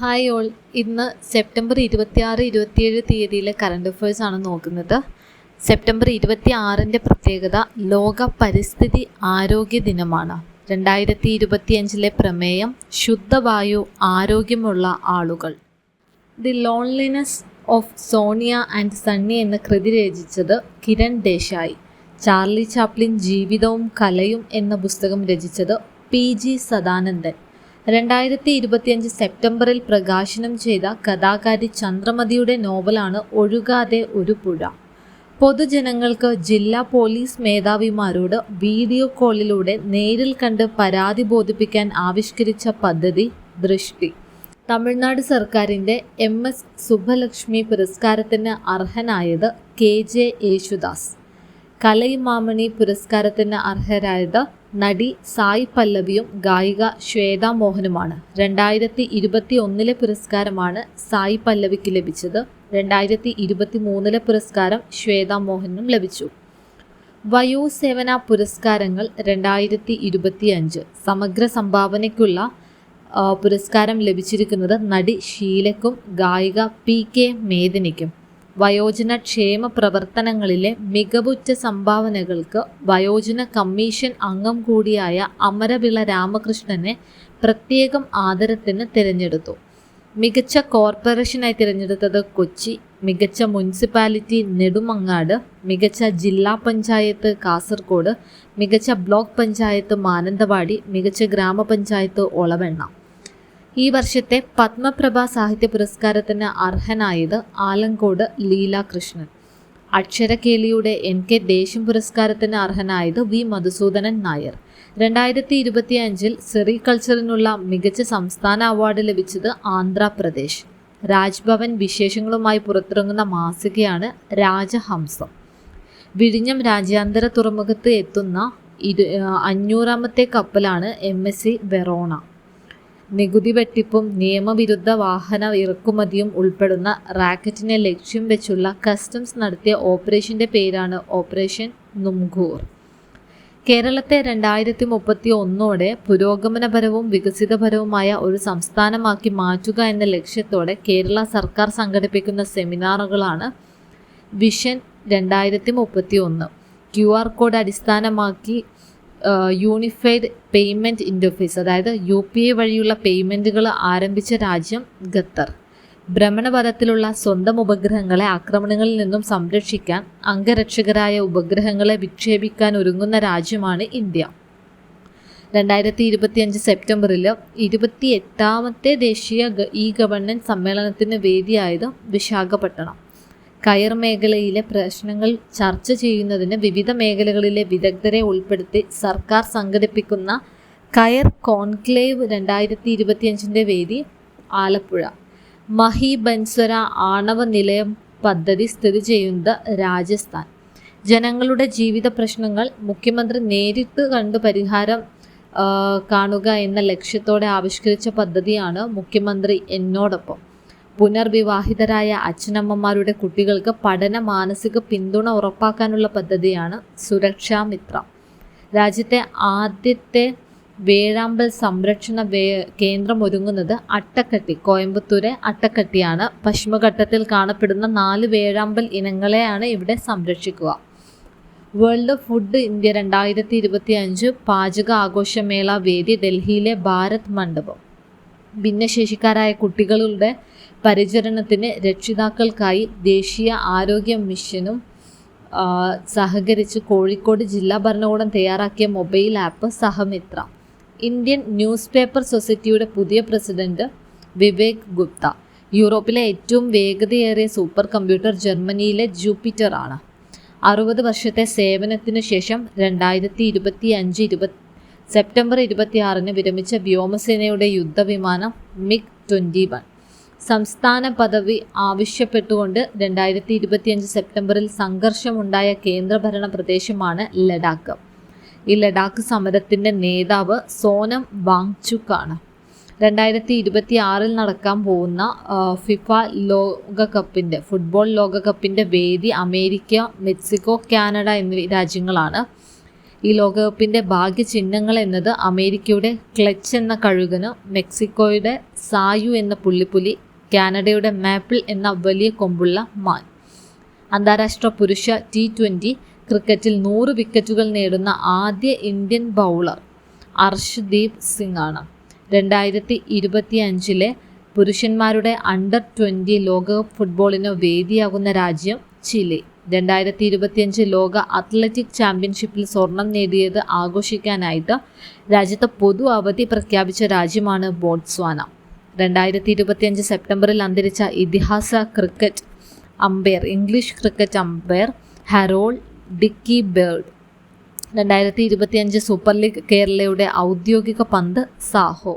Hi all. ഇന്ന് September 26-27 തീയതിയിലെ current affairs ആണ് നോക്കുന്നത്. സെപ്റ്റംബർ 26 പ്രത്യേകത ലോക പരിസ്ഥിതി ആരോഗ്യ ദിനമാണ്. 2025 പ്രമേയം ശുദ്ധവായു, ആരോഗ്യമുള്ള ആളുകൾ. The loneliness of Sonia and Sunny എന്ന കൃതി രചിച്ചത് കിരൺ ദേശായി. ചാർലി ചാപ്ലിൻ ജീവിതവും കലയും എന്ന പുസ്തകം രചിച്ചത് PG സദാനന്ദൻ. 2025 സെപ്റ്റംബറിൽ പ്രകാശനം ചെയ്ത കഥാകാരി ചന്ദ്രമതിയുടെ നോവലാണ് ഒഴുകാതെ ഒരു പുഴ. പൊതുജനങ്ങൾക്ക് ജില്ലാ പോലീസ് മേധാവിമാരോട് വീഡിയോ കോളിലൂടെ നേരിൽ കണ്ട് പരാതി ബോധിപ്പിക്കാൻ ആവിഷ്കരിച്ച പദ്ധതി ദൃഷ്ടി. തമിഴ്നാട് സർക്കാരിൻ്റെ MS സുബ്ബലക്ഷ്മി പുരസ്കാരത്തിന് അർഹനായത് KJ യേശുദാസ്. കലൈമാമണി പുരസ്കാരത്തിന് അർഹരായത് നടി സായ് പല്ലവിയും ഗായിക ശ്വേതാ മോഹനുമാണ്. 2021 പുരസ്കാരമാണ് സായ് പല്ലവിക്ക് ലഭിച്ചത്. 2023 പുരസ്കാരം ശ്വേതാ മോഹനും ലഭിച്ചു. വയോസേവന പുരസ്കാരങ്ങൾ 2025 സമഗ്ര സംഭാവനയ്ക്കുള്ള പുരസ്കാരം ലഭിച്ചിരിക്കുന്നത് നടി ഷീലയ്ക്കും ഗായിക PK മേദിനിക്കും. വയോജന ക്ഷേമ പ്രവർത്തനങ്ങളിലെ മികവുറ്റ സംഭാവനകൾക്ക് വയോജന കമ്മീഷൻ അംഗം കൂടിയായ അമരവിള രാമകൃഷ്ണനെ പ്രത്യേകം ആദരത്തിന് തിരഞ്ഞെടുത്തു. മികച്ച കോർപ്പറേഷനായി തിരഞ്ഞെടുത്തത് കൊച്ചി, മികച്ച മുനിസിപ്പാലിറ്റി നെടുമങ്ങാട്, മികച്ച ജില്ലാ പഞ്ചായത്ത് കാസർഗോഡ്, മികച്ച ബ്ലോക്ക് പഞ്ചായത്ത് മാനന്തവാടി, മികച്ച ഗ്രാമപഞ്ചായത്ത് ഒളവെണ്ണ. ഈ വർഷത്തെ പത്മപ്രഭ സാഹിത്യ പുരസ്കാരത്തിന് അർഹനായത് ആലങ്കോട് ലീലാകൃഷ്ണൻ. അക്ഷരകേളിയുടെ NK ദേശം പുരസ്കാരത്തിന് അർഹനായത് V മധുസൂദനൻ നായർ. 2025 സെറികൾച്ചറിനുള്ള മികച്ച സംസ്ഥാന അവാർഡ് ലഭിച്ചത് ആന്ധ്രാപ്രദേശ്. രാജ്ഭവൻ വിശേഷങ്ങളുമായി പുറത്തിറങ്ങുന്ന മാസികയാണ് രാജഹംസം. വിഴിഞ്ഞം രാജ്യാന്തര തുറമുഖത്ത് എത്തുന്ന 500ാമത്തെ കപ്പലാണ് MSC വെറോണ. നികുതി വെട്ടിപ്പും നിയമവിരുദ്ധ വാഹന ഇറക്കുമതിയും ഉൾപ്പെടുന്ന റാക്കറ്റിനെ ലക്ഷ്യം വെച്ചുള്ള കസ്റ്റംസ് നടത്തിയ ഓപ്പറേഷൻ്റെ പേരാണ് ഓപ്പറേഷൻ നുംഗൂർ. കേരളത്തെ 2031 പുരോഗമനപരവും വികസിതപരവുമായ ഒരു സംസ്ഥാനമാക്കി മാറ്റുക എന്ന ലക്ഷ്യത്തോടെ കേരള സർക്കാർ സംഘടിപ്പിക്കുന്ന സെമിനാറുകളാണ് വിഷൻ 2031. QR കോഡ് അടിസ്ഥാനമാക്കി യൂണിഫൈഡ് പേയ്മെൻറ്റ് ഇൻ്റർഫേസ്, അതായത് UPI വഴിയുള്ള പേയ്മെൻറ്റുകൾ ആരംഭിച്ച രാജ്യം ഖത്തർ. ഭ്രമണപഥത്തിലുള്ള സ്വന്തം ഉപഗ്രഹങ്ങളെ ആക്രമണങ്ങളിൽ നിന്നും സംരക്ഷിക്കാൻ അംഗരക്ഷകരായ ഉപഗ്രഹങ്ങളെ വിക്ഷേപിക്കാൻ ഒരുങ്ങുന്ന രാജ്യമാണ് ഇന്ത്യ. 2025 സെപ്റ്റംബറിൽ 28ാമത്തെ ദേശീയ ഗവേണൻസ് സമ്മേളനത്തിന് വേദിയായത് വിശാഖപട്ടണം. കയർ മേഖലയിലെ പ്രശ്നങ്ങൾ ചർച്ച ചെയ്യുന്നതിന് വിവിധ മേഖലകളിലെ വിദഗ്ധരെ ഉൾപ്പെടുത്തി സർക്കാർ സംഘടിപ്പിക്കുന്ന കയർ കോൺക്ലേവ് 2025 വേദി ആലപ്പുഴ. മഹി ബൻസ്വര ആണവ നിലയം പദ്ധതി സ്ഥിതി ചെയ്യുന്നത് രാജസ്ഥാൻ. ജനങ്ങളുടെ ജീവിത പ്രശ്നങ്ങൾ മുഖ്യമന്ത്രി നേരിട്ട് കണ്ട് പരിഹാരം കാണുക എന്ന ലക്ഷ്യത്തോടെ ആവിഷ്കരിച്ച പദ്ധതിയാണ് മുഖ്യമന്ത്രി എന്നോടൊപ്പം. പുനർവിവാഹിതരായ അച്ഛനമ്മമാരുടെ കുട്ടികൾക്ക് പഠന മാനസിക പിന്തുണ ഉറപ്പാക്കാനുള്ള പദ്ധതിയാണ് സുരക്ഷാ മിത്ര. രാജ്യത്തെ ആദ്യത്തെ വേഴാമ്പൽ സംരക്ഷണ കേന്ദ്രം ഒരുങ്ങുന്നത് അട്ടക്കട്ടി, കോയമ്പത്തൂരെ അട്ടക്കട്ടിയാണ്. പശ്ചിമഘട്ടത്തിൽ കാണപ്പെടുന്ന 4 വേഴാമ്പൽ ഇനങ്ങളെയാണ് ഇവിടെ സംരക്ഷിക്കുക. വേൾഡ് ഫുഡ് ഇന്ത്യ 2025 പാചക ആഘോഷമേള വേദി ഡൽഹിയിലെ ഭാരത് മണ്ഡപം. ഭിന്നശേഷിക്കാരായ കുട്ടികളുടെ പരിചരണത്തിന് രക്ഷിതാക്കൾക്കായി ദേശീയ ആരോഗ്യ മിഷനും സഹകരിച്ച് കോഴിക്കോട് ജില്ലാ ഭരണകൂടം തയ്യാറാക്കിയ mobile app Sahamitra. Indian news paper സൊസൈറ്റിയുടെ പുതിയ പ്രസിഡന്റ് വിവേക് ഗുപ്ത. യൂറോപ്പിലെ ഏറ്റവും വേഗതയേറിയ സൂപ്പർ കമ്പ്യൂട്ടർ ജർമ്മനിയിലെ ജൂപ്പിറ്റർ ആണ്. 60 വർഷത്തെ സേവനത്തിനു ശേഷം 2025 സെപ്റ്റംബർ 26 വിരമിച്ച വ്യോമസേനയുടെ യുദ്ധവിമാനം MiG-21 സംസ്ഥാന പദവി ആവശ്യപ്പെട്ടുകൊണ്ട് 2025 സെപ്റ്റംബറിൽ സംഘർഷമുണ്ടായ കേന്ദ്രഭരണ പ്രദേശമാണ് ലഡാക്ക്. ഈ ലഡാക്ക് സമരത്തിൻ്റെ നേതാവ് സോനം വാങ്ചുക് ആണ്. 2026 നടക്കാൻ പോകുന്ന ഫിഫ ലോകകപ്പിൻ്റെ ഫുട്ബോൾ ലോകകപ്പിൻ്റെ വേദി അമേരിക്ക, മെക്സിക്കോ, കാനഡ എന്നീ രാജ്യങ്ങളാണ്. ഈ ലോകകപ്പിൻ്റെ ഭാഗ്യചിഹ്നങ്ങൾ എന്നത് അമേരിക്കയുടെ ക്ലച്ച് എന്ന കഴുകന്, മെക്സിക്കോയുടെ സായു എന്ന പുള്ളിപ്പുലി, കാനഡയുടെ മാപ്പിൾ എന്ന വലിയ കൊമ്പുള്ള മാൻ. അന്താരാഷ്ട്ര പുരുഷ T20 ക്രിക്കറ്റിൽ 100 വിക്കറ്റുകൾ നേടുന്ന ആദ്യ ഇന്ത്യൻ ബൗളർ അർഷ്ദീപ് സിംഗ് ആണ്. 2025 പുരുഷന്മാരുടെ അണ്ടർ-20 ലോകകപ്പ് ഫുട്ബോളിന് വേദിയാകുന്ന രാജ്യം ചിലി. 2025 ലോക അത്ലറ്റിക് ചാമ്പ്യൻഷിപ്പിൽ സ്വർണം നേടിയത് ആഘോഷിക്കാനായിട്ട് രാജ്യത്ത് പൊതു അവധി പ്രഖ്യാപിച്ച രാജ്യമാണ് ബോട്സ്വാന. 2025 സെപ്റ്റംബറിൽ അന്തരിച്ച ഇതിഹാസ cricket umpire, English cricket umpire Harold Dickie Bird. 2025 super league കേരളയുടെ ഔദ്യോഗിക പന്ത് സാഹോ.